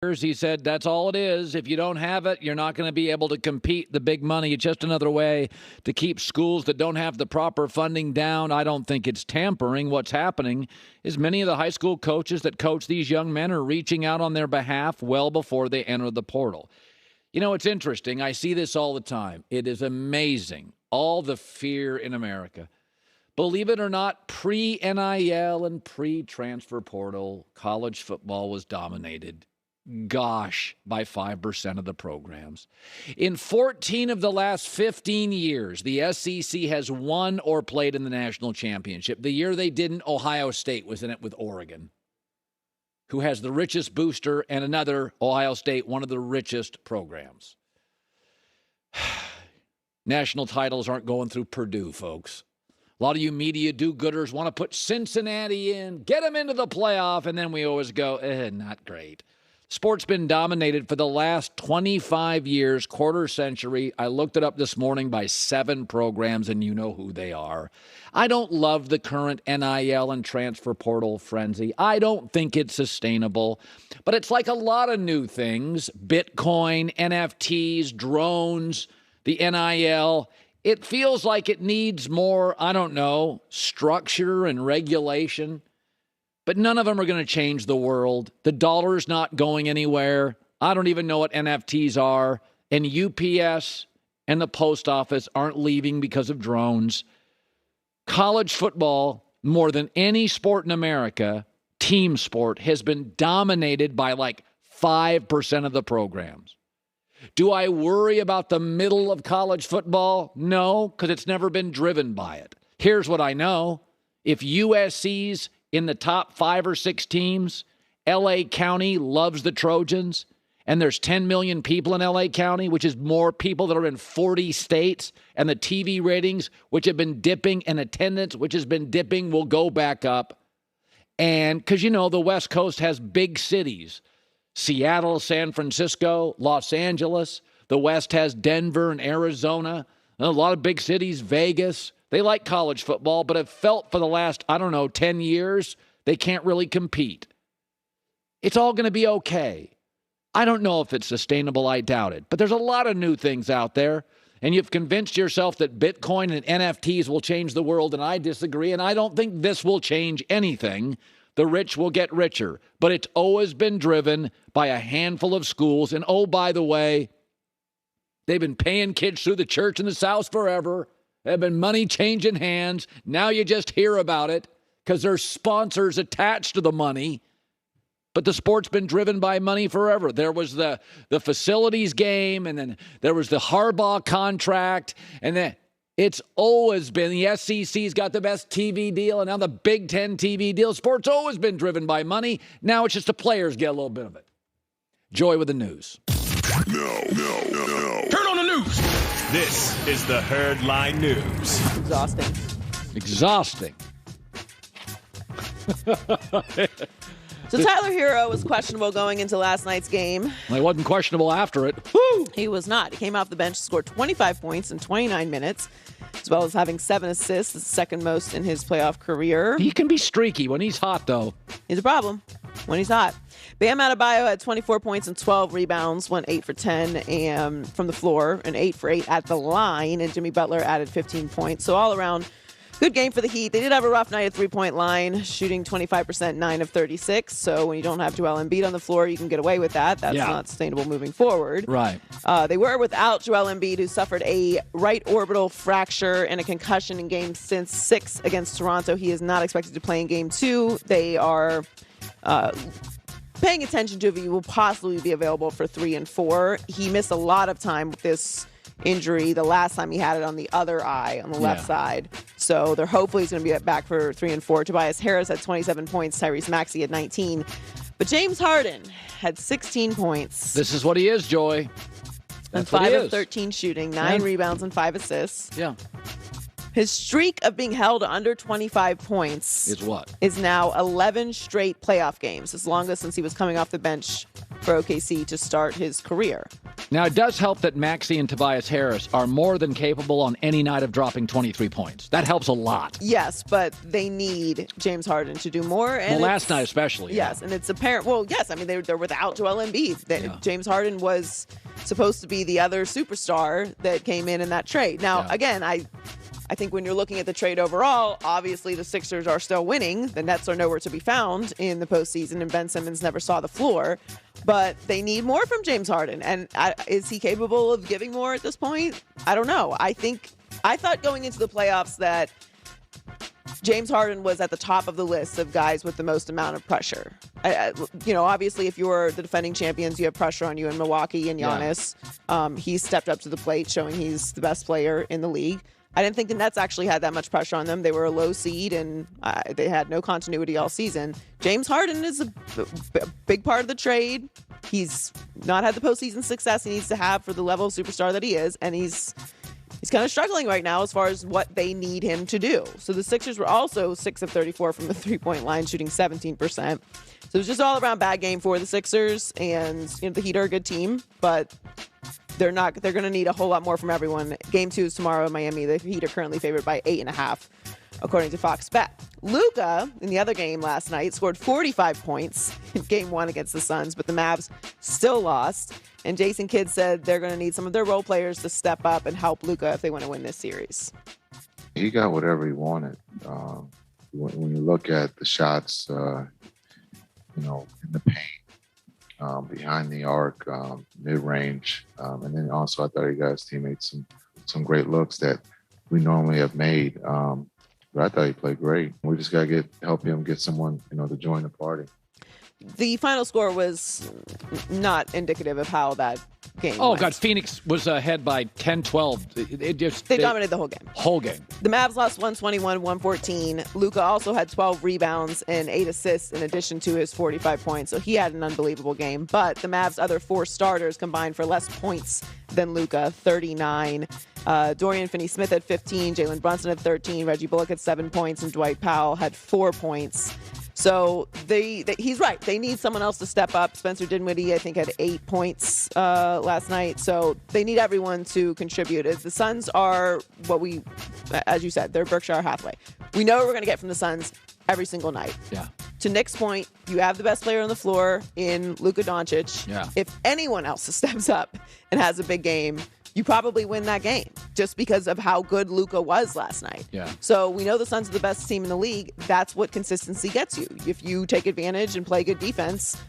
He said, that's all it is. If you don't have it, you're not going to be able to compete the big money. It's just another way to keep schools that don't have the proper funding down. I don't think it's tampering. What's happening is many of the high school coaches that coach these young men are reaching out on their behalf well before they enter the portal. You know, it's interesting. I see this all the time. It is amazing, all the fear in America. Believe it or not, pre-NIL and pre-transfer portal, college football was dominated. Gosh, by 5% of the programs. In 14 of the last 15 years, the SEC has won or played in the national championship. The year they didn't, Ohio State was in it with Oregon, who has the richest booster, and another, Ohio State, one of the richest programs. National titles aren't going through Purdue, folks. A lot of you media do-gooders want to put Cincinnati in, get them into the playoff, and then we always go, not great. Sport's been dominated for the last 25 years, quarter century. I looked it up this morning by 7 programs, and you know who they are. I don't love the current NIL and transfer portal frenzy. I don't think it's sustainable. But it's like a lot of new things, Bitcoin, NFTs, drones, the NIL. It feels like it needs more, structure and regulation. But none of them are going to change the world. The dollar's not going anywhere. I don't even know what NFTs are. And UPS and the post office aren't leaving because of drones. College football, more than any sport in America, team sport, has been dominated by like 5% of the programs. Do I worry about the middle of college football? No, because it's never been driven by it. Here's what I know. If USC's in the top 5 or 6 teams, L.A. County loves the Trojans, and there's 10 million people in L.A. County, which is more people that are in 40 states, and the TV ratings, which have been dipping, and attendance, which has been dipping, will go back up. And because, the West Coast has big cities, Seattle, San Francisco, Los Angeles. The West has Denver and Arizona, a lot of big cities, Vegas. They like college football, but have felt for the last, 10 years, they can't really compete. It's all going to be okay. I don't know if it's sustainable. I doubt it. But there's a lot of new things out there, and you've convinced yourself that Bitcoin and NFTs will change the world, and I disagree, and I don't think this will change anything. The rich will get richer, but it's always been driven by a handful of schools. And, oh, by the way, they've been paying kids through the church in the South forever. There have been money changing hands. Now you just hear about it because there's sponsors attached to the money. But the sport's been driven by money forever. There was the facilities game, and then there was the Harbaugh contract, and then it's always been the SEC's got the best TV deal, and now the Big Ten TV deal. Sport's always been driven by money. Now it's just the players get a little bit of it. Joy with the news. No. Turn on the news. This is the Herd Line News. Exhausting. So Tyler Hero was questionable going into last night's game. Well, he wasn't questionable after it. Woo! He was not. He came off the bench, scored 25 points in 29 minutes, as well as having 7 assists, the second most in his playoff career. He can be streaky when he's hot, though. He's a problem when he's hot. Bam Adebayo had 24 points and 12 rebounds, went 8 for 10 from the floor and 8 for 8 at the line, and Jimmy Butler added 15 points. So all around, good game for the Heat. They did have a rough night at three-point line, shooting 25%, 9 of 36. So when you don't have Joel Embiid on the floor, you can get away with that. That's not sustainable moving forward. Right. They were without Joel Embiid, who suffered a right orbital fracture and a concussion in Game 6 against Toronto. He is not expected to play in Game 2. They are paying attention to if he will possibly be available for 3 and 4. He missed a lot of time with this injury the last time he had it on the other eye, on the left side. So they're hopefully he's going to be back for 3 and 4. Tobias Harris had 27 points. Tyrese Maxey had 19. But James Harden had 16 points. This is what he is, Joy. And 5 of 13 shooting, 9 rebounds and 5 assists. Yeah. His streak of being held under 25 points is what? Is now 11 straight playoff games, his longest since he was coming off the bench for OKC to start his career. Now, it does help that Maxey and Tobias Harris are more than capable on any night of dropping 23 points. That helps a lot. Yes, but they need James Harden to do more. And last night especially. Yes, and it's apparent. Well, yes, I mean, they're without Joel Embiid. Yeah. James Harden was supposed to be the other superstar that came in that trade. Now, again, I think when you're looking at the trade overall, obviously the Sixers are still winning. The Nets are nowhere to be found in the postseason, and Ben Simmons never saw the floor. But they need more from James Harden. And is he capable of giving more at this point? I don't know. I thought going into the playoffs that James Harden was at the top of the list of guys with the most amount of pressure. Obviously, if you're the defending champions, you have pressure on you in Milwaukee and Giannis. He's stepped up to the plate, showing he's the best player in the league. I didn't think the Nets actually had that much pressure on them. They were a low seed, and they had no continuity all season. James Harden is a big part of the trade. He's not had the postseason success he needs to have for the level of superstar that he is, and he's kind of struggling right now as far as what they need him to do. So the Sixers were also 6 of 34 from the three-point line, shooting 17%. So it was just all around bad game for the Sixers, and the Heat are a good team, but they're going to need a whole lot more from everyone. Game 2 is tomorrow in Miami. The Heat are currently favored by 8.5, according to Fox Bet. Luka, in the other game last night, scored 45 points in Game 1 against the Suns, but the Mavs still lost. And Jason Kidd said they're going to need some of their role players to step up and help Luka if they want to win this series. He got whatever he wanted. When you look at the shots, in the paint, behind the arc, mid-range, and then also I thought he got his teammates some great looks that we normally have made. But I thought he played great. We just got to help him get someone, to join the party. The final score was not indicative of how that game went. God, Phoenix was ahead by 10-12. They dominated the whole game. Whole game. The Mavs lost 121-114. Luka also had 12 rebounds and 8 assists in addition to his 45 points, so he had an unbelievable game. But the Mavs' other 4 starters combined for less points than Luka, 39. Dorian Finney-Smith had 15, Jalen Brunson had 13, Reggie Bullock had 7 points, and Dwight Powell had 4 points. So he's right. They need someone else to step up. Spencer Dinwiddie, I think, had 8 points last night. So they need everyone to contribute. The Suns are as you said, they're Berkshire Hathaway. We know what we're going to get from the Suns every single night. Yeah. To Nick's point, you have the best player on the floor in Luka Doncic. Yeah. If anyone else steps up and has a big game, you probably win that game just because of how good Luka was last night. Yeah. So we know the Suns are the best team in the league. That's what consistency gets you. If you take advantage and play good defense,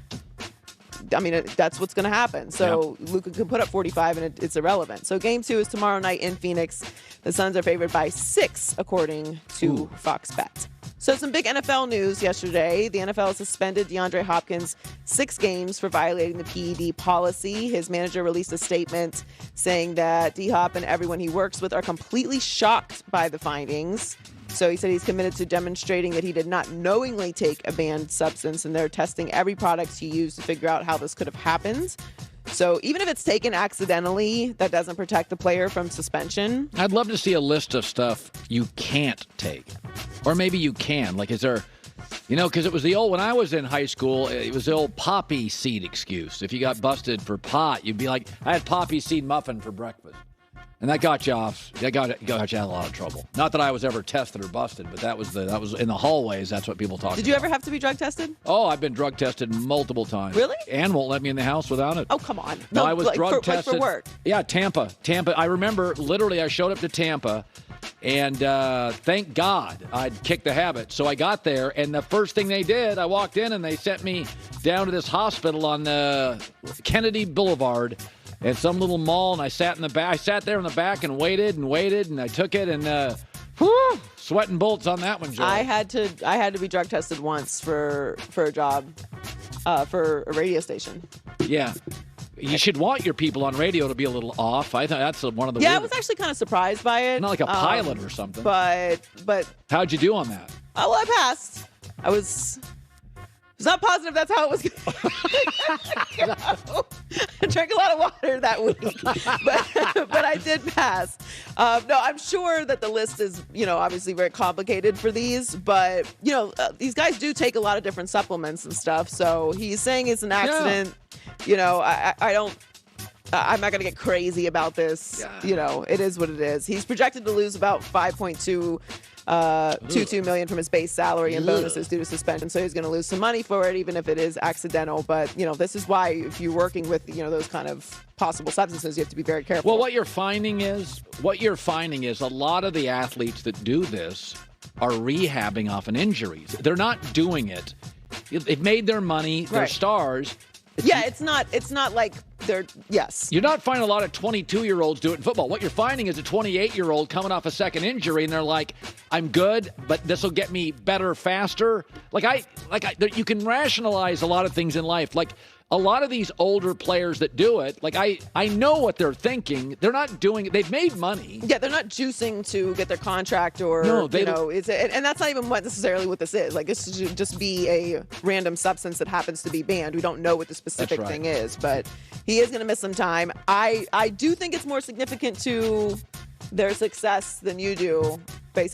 that's what's going to happen. So Luka can put up 45 and it's irrelevant. So game 2 is tomorrow night in Phoenix. The Suns are favored by 6, according to Fox Bet. So some big NFL news yesterday. The NFL suspended DeAndre Hopkins 6 games for violating the PED policy. His manager released a statement saying that D-Hop and everyone he works with are completely shocked by the findings. So he said he's committed to demonstrating that he did not knowingly take a banned substance, and they're testing every product he used to figure out how this could have happened. So even if it's taken accidentally, that doesn't protect the player from suspension. I'd love to see a list of stuff you can't take. Or maybe you can. Like, is there, because it was the old, when I was in high school, it was the old poppy seed excuse. If you got busted for pot, you'd be like, I had poppy seed muffin for breakfast. And that got you off. That got you out of a lot of trouble. Not that I was ever tested or busted, but that was in the hallways. That's what people talked about. Did you ever have to be drug tested? Oh, I've been drug tested multiple times. Really? Ann won't let me in the house without it. Oh, come on. No, I was drug tested. Like for work? Yeah, Tampa. I remember literally I showed up to Tampa, and thank God I'd kicked the habit. So I got there, and the first thing they did, I walked in, and they sent me down to this hospital on Kennedy Boulevard. At some little mall, and I sat in the back. I sat there in the back and waited, and I took it, and sweating bullets on that one, Joe. I had to be drug tested once for a job, for a radio station. Yeah, you should want your people on radio to be a little off. I thought that's one of the. Yeah, I was actually kind of surprised by it. Not like a pilot or something. But how'd you do on that? Oh, well, I passed. I was not positive that's how it was going. I drank a lot of water that week, but I did pass. No, I'm sure that the list is, obviously very complicated for these, but, these guys do take a lot of different supplements and stuff. So he's saying it's an accident. Yeah. I'm not going to get crazy about this. Yeah. It is what it is. He's projected to lose about $5.22 million from his base salary and bonuses due to suspension. So he's going to lose some money for it, even if it is accidental. But, this is why if you're working with, those kind of possible substances, you have to be very careful. Well, what you're finding is a lot of the athletes that do this are rehabbing off an injuries. They're not doing it. They've made their money. They're stars. Yeah, it's not like they're, yes. You're not finding a lot of 22-year-olds do it in football. What you're finding is a 28-year-old coming off a second injury, and they're like, I'm good, but this will get me better faster. You can rationalize a lot of things in life. Like, a lot of these older players that do it, I know what they're thinking. They're not doing it. They've made money. Yeah, they're not juicing to get their contract or, and that's not even necessarily what this is. Like, this should just be a random substance that happens to be banned. We don't know what the specific thing is, but he is going to miss some time. I do think it's more significant to their success than you do based